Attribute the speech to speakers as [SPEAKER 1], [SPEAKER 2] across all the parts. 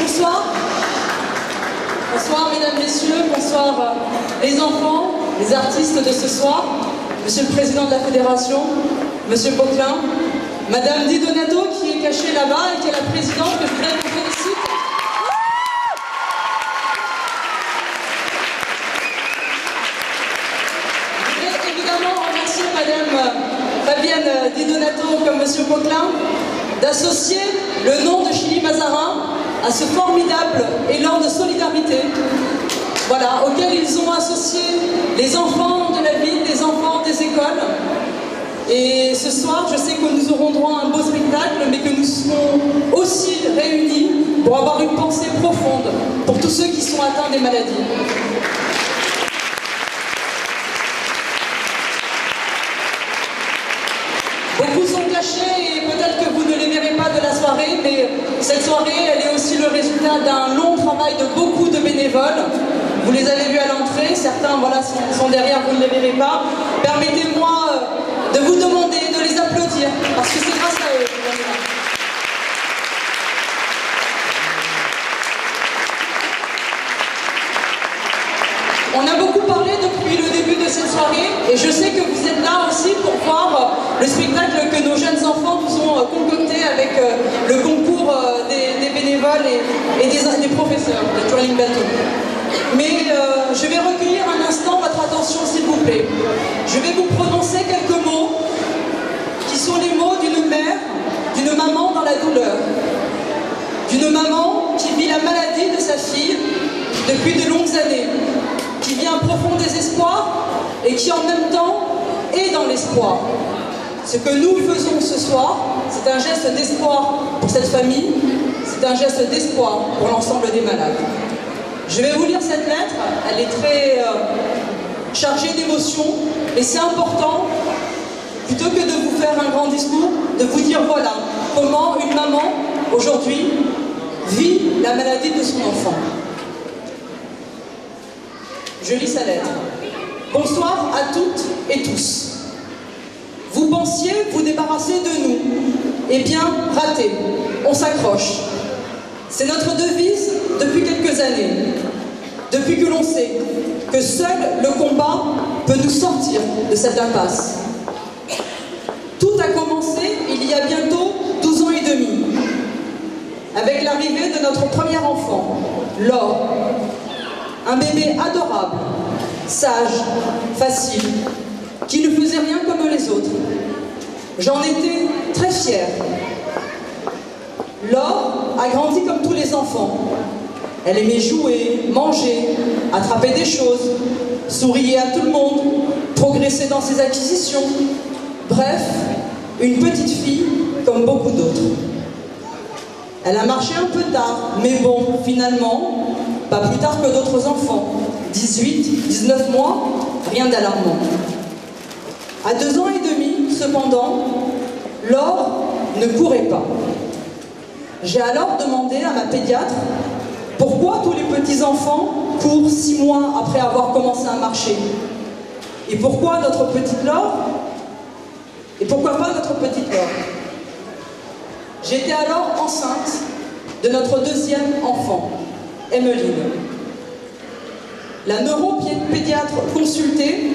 [SPEAKER 1] Bonsoir. Bonsoir mesdames, messieurs, bonsoir les enfants, les artistes de ce soir, monsieur le président de la fédération, monsieur Poquelin, madame Di Donato qui est cachée là-bas et qui est la présidente, que je voudrais vous féliciter. Je voudrais évidemment remercier madame Fabienne Di Donato comme monsieur Poquelin d'associer le nom de Chili Mazarin à ce formidable élan de solidarité, voilà, auquel ils ont associé les enfants de la ville, les enfants des écoles. Et ce soir, je sais que nous aurons droit à un beau spectacle, mais que nous serons aussi réunis pour avoir une pensée profonde pour tous ceux qui sont atteints des maladies. Beaucoup sont cachés et peut-être que vous ne les verrez pas de la soirée, mais cette soirée, elle est aussi le résultat d'un long travail de beaucoup de bénévoles. Vous les avez vus à l'entrée, certains voilà, sont derrière, vous ne les verrez pas. Permettez-moi de vous demander de les applaudir, parce que c'est grâce à eux. On a beaucoup parlé depuis le début de cette soirée et je sais que vous êtes là aussi pour voir le spectacle que nos jeunes enfants nous ont concocté avec le concours des bénévoles et des professeurs de Twirling Bateau. Mais je vais recueillir un instant votre attention s'il vous plaît. Je vais vous prononcer quelques mots qui sont les mots d'une mère, d'une maman dans la douleur. D'une maman qui vit la maladie de sa fille depuis de longues années, qui vit un profond désespoir et qui en même temps est dans l'espoir. Ce que nous faisons ce soir, c'est un geste d'espoir pour cette famille, c'est un geste d'espoir pour l'ensemble des malades. Je vais vous lire cette lettre, elle est très chargée d'émotions, et c'est important, plutôt que de vous faire un grand discours, de vous dire voilà comment une maman, aujourd'hui, vit la maladie de son enfant. Je lis sa lettre. Bonsoir à toutes et tous. Vous pensiez vous débarrasser de nous. Eh bien, raté. On s'accroche. C'est notre devise depuis quelques années. Depuis que l'on sait que seul le combat peut nous sortir de cette impasse. Tout a commencé il y a bientôt 12 ans et demi, avec l'arrivée de notre premier enfant, Laure. Un bébé adorable, sage, facile, qui ne faisait rien comme les autres. J'en étais très fière. Laure a grandi comme tous les enfants. Elle aimait jouer, manger, attraper des choses, souriait à tout le monde, progresser dans ses acquisitions. Bref, une petite fille comme beaucoup d'autres. Elle a marché un peu tard, mais bon, finalement, pas plus tard que d'autres enfants. 18, 19 mois, rien d'alarmant. À 2 ans et demi, cependant, Laure ne courait pas. J'ai alors demandé à ma pédiatre pourquoi tous les petits-enfants courent 6 mois après avoir commencé à marcher. Et pourquoi notre petite Laure? Et pourquoi pas notre petite Laure? J'étais alors enceinte de notre deuxième enfant, Emmeline. La neuropédiatre consultée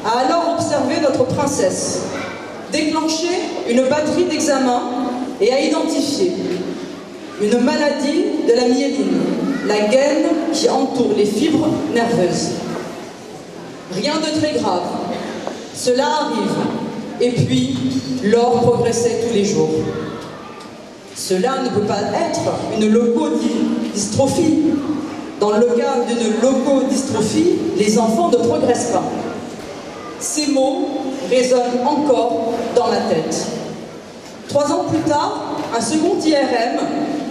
[SPEAKER 1] a alors observé notre princesse, déclenché une batterie d'examens et a identifié une maladie de la myéline, la gaine qui entoure les fibres nerveuses. Rien de très grave, cela arrive, et puis Laure progressait tous les jours. Cela ne peut pas être une leukodystrophie. Dans le cas d'une leukodystrophie, les enfants ne progressent pas. Ces mots résonnent encore dans ma tête. 3 ans plus tard, un second IRM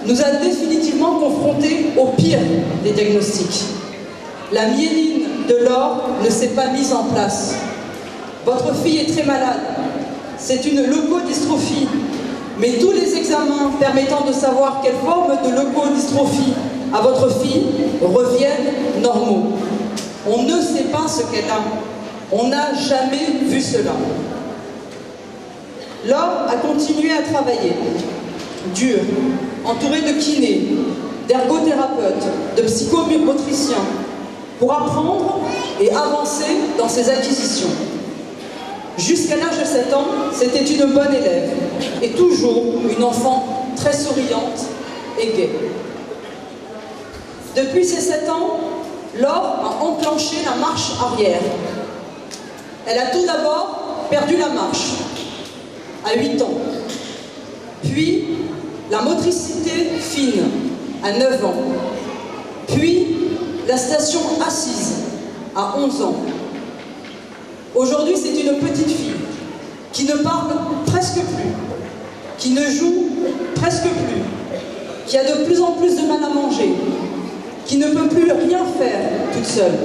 [SPEAKER 1] nous a définitivement confrontés au pire des diagnostics. La myéline de Laure ne s'est pas mise en place. Votre fille est très malade. C'est une leukodystrophie. Mais tous les examens permettant de savoir quelle forme de leukodystrophie a votre fille reviennent normaux. On ne sait pas ce qu'elle a. On n'a jamais vu cela. Laure a continué à travailler, dur, entourée de kinés, d'ergothérapeute, de psychomotricien, pour apprendre et avancer dans ses acquisitions. Jusqu'à l'âge de 7 ans, c'était une bonne élève et toujours une enfant très souriante et gaie. Depuis ses 7 ans, Laure a enclenché la marche arrière. Elle a tout d'abord perdu la marche, à 8 ans. Puis, la motricité fine, à 9 ans. Puis, la station assise, à 11 ans. Aujourd'hui, c'est une petite fille qui ne parle presque plus, qui ne joue presque plus, qui a de plus en plus de mal à manger, qui ne peut plus rien faire toute seule,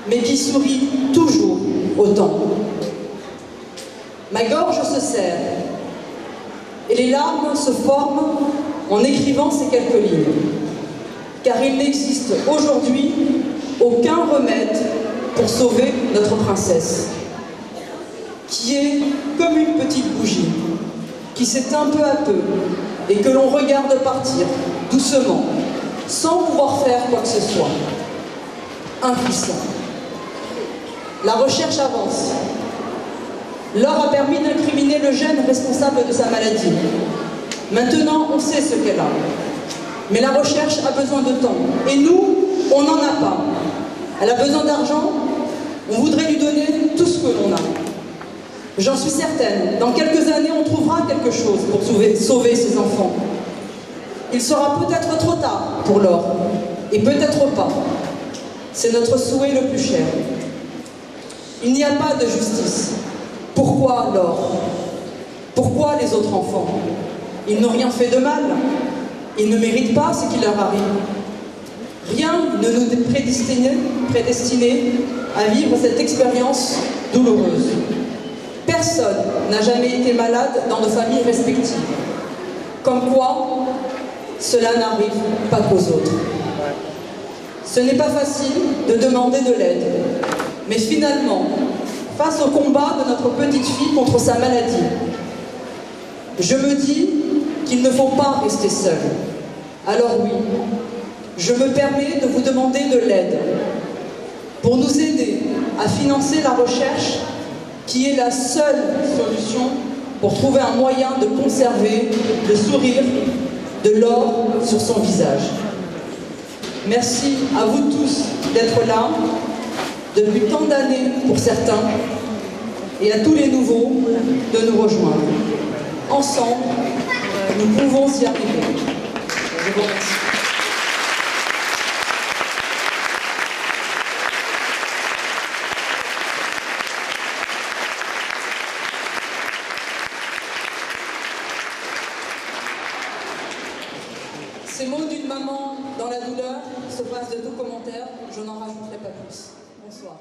[SPEAKER 1] mais qui sourit toujours autant. Ma gorge se serre et les larmes se forment en écrivant ces quelques lignes, car il n'existe aujourd'hui aucun remède pour sauver notre princesse, qui est comme une petite bougie, qui s'éteint peu à peu et que l'on regarde partir doucement, sans pouvoir faire quoi que ce soit. Impuissant. La recherche avance. Laure a permis d'incriminer le gène responsable de sa maladie. Maintenant, on sait ce qu'elle a. Mais la recherche a besoin de temps. Et nous, on n'en a pas. Elle a besoin d'argent, on voudrait lui donner tout ce que l'on a. J'en suis certaine, dans quelques années, on trouvera quelque chose pour sauver ses enfants. Il sera peut-être trop tard pour Laure, et peut-être pas. C'est notre souhait le plus cher. Il n'y a pas de justice. Pourquoi Laure? Pourquoi les autres enfants? Ils n'ont rien fait de mal. Ils ne méritent pas ce qui leur arrive. Rien ne nous est prédestiné à vivre cette expérience douloureuse. Personne n'a jamais été malade dans nos familles respectives. Comme quoi, cela n'arrive pas qu'aux autres. Ce n'est pas facile de demander de l'aide, mais finalement, face au combat de notre petite fille contre sa maladie, je me dis qu'il ne faut pas rester seul. Alors oui, je me permets de vous demander de l'aide pour nous aider à financer la recherche qui est la seule solution pour trouver un moyen de conserver le sourire de Laure sur son visage. Merci à vous tous d'être là, depuis tant d'années pour certains, et à tous les nouveaux de nous rejoindre. Ensemble, nous pouvons y arriver. Je vous remercie. Ces mots d'une maman dans la douleur se passent de tout commentaire, je n'en rajouterai pas plus. Bonsoir.